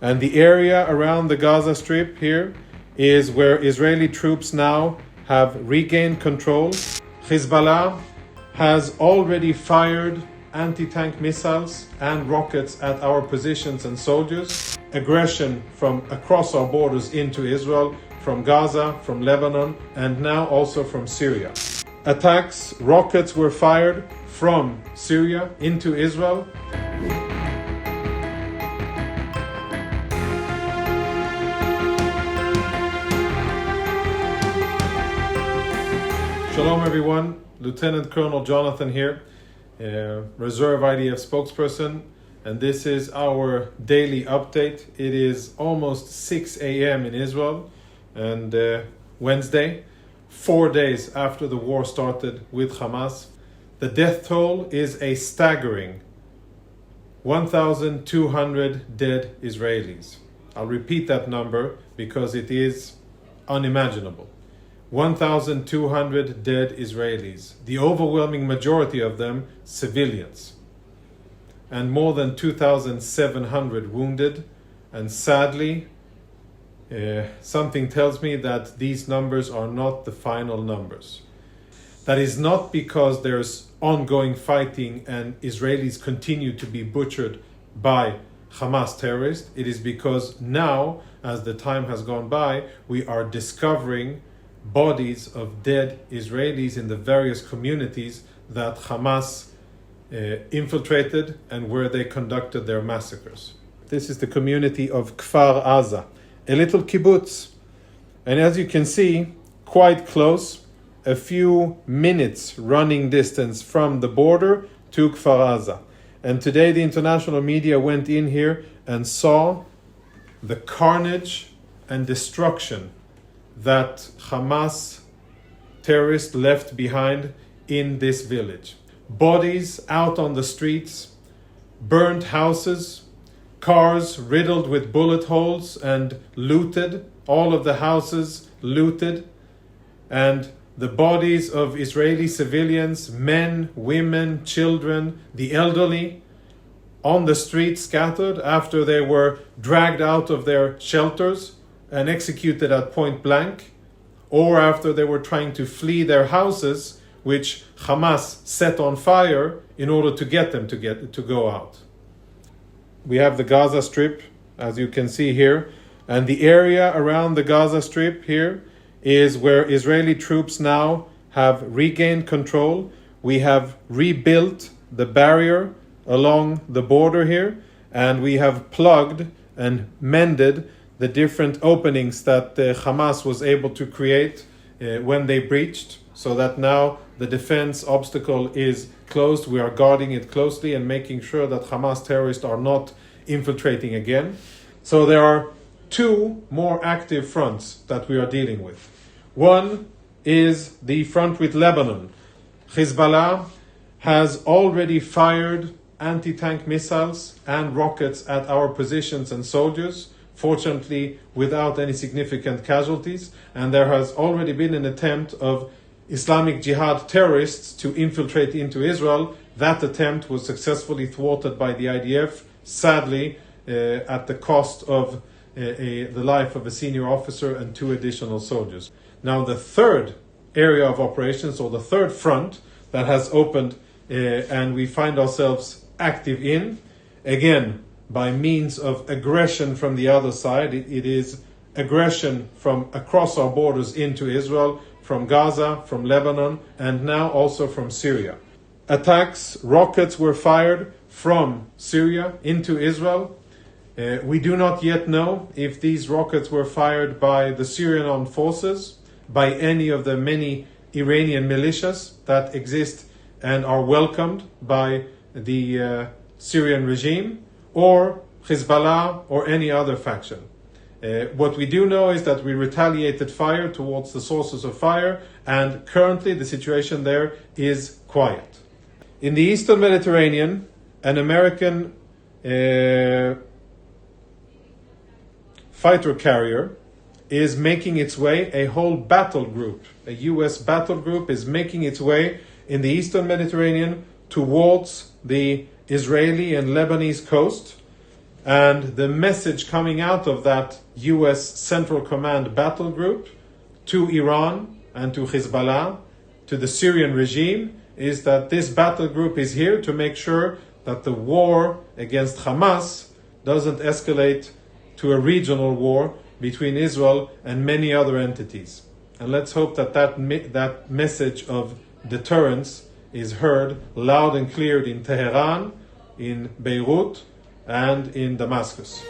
And the area around the Gaza Strip here is where Israeli troops now have regained control. Hezbollah has already fired anti-tank missiles and rockets at our positions and soldiers. Aggression from across our borders into Israel, from Gaza, from Lebanon, and now also from Syria. Attacks, rockets were fired from Syria into Israel. Shalom everyone, Lieutenant Col Jonathan here, Reserve IDF spokesperson, and this is our daily update. It is almost 6 a.m. in Israel, and Wednesday, 4 days after the war started with Hamas. The death toll is a staggering 1,200 dead Israelis. I'll repeat that number because it is unimaginable. 1,200 dead Israelis, the overwhelming majority of them civilians, and more than 2,700 wounded. And sadly, something tells me that these numbers are not the final numbers. That is not because there's ongoing fighting and Israelis continue to be butchered by Hamas terrorists. It is because now, as the time has gone by, we are discovering bodies of dead Israelis in the various communities that Hamas infiltrated and where they conducted their massacres. This is the community of Kfar Aza, a little kibbutz. And as you can see, quite close, a few minutes running distance from the border to Kfar Aza. And today the international media went in here and saw the carnage and destruction that Hamas terrorists left behind in this village. Bodies out on the streets, burnt houses, cars riddled with bullet holes and looted, all of the houses looted, and the bodies of Israeli civilians, men, women, children, the elderly, on the streets scattered after they were dragged out of their shelters and executed at point blank, or after they were trying to flee their houses, which Hamas set on fire in order to get them to go out. We have the Gaza Strip, as you can see here, and the area around the Gaza Strip here is where Israeli troops now have regained control. We have rebuilt the barrier along the border here, and we have plugged and mended the different openings that Hamas was able to create when they breached, so that now the defense obstacle is closed. We are guarding it closely and making sure that Hamas terrorists are not infiltrating again. So there are two more active fronts that we are dealing with. One is the front with Lebanon. Hezbollah has already fired anti-tank missiles and rockets at our positions and soldiers, fortunately without any significant casualties, and there has already been an attempt of Islamic Jihad terrorists to infiltrate into Israel. That attempt was successfully thwarted by the IDF, sadly at the cost of the life of a senior officer and 2 additional soldiers. Now the third area of operations, or the third front that has opened and we find ourselves active in, again, by means of aggression from the other side. It is aggression from across our borders into Israel, from Gaza, from Lebanon, and now also from Syria. Attacks, rockets were fired from Syria into Israel. We do not yet know if these rockets were fired by the Syrian armed forces, by any of the many Iranian militias that exist and are welcomed by the Syrian regime, or Hezbollah, or any other faction. What we do know is that we retaliated fire towards the sources of fire, and currently the situation there is quiet. In the Eastern Mediterranean, an American fighter carrier is making its way, a whole battle group, a US battle group is making its way in the Eastern Mediterranean towards the Israeli and Lebanese coast. And the message coming out of that US Central Command battle group to Iran and to Hezbollah, to the Syrian regime, is that this battle group is here to make sure that the war against Hamas doesn't escalate to a regional war between Israel and many other entities. And let's hope that that message of deterrence is heard loud and clear in Tehran, in Beirut, and in Damascus.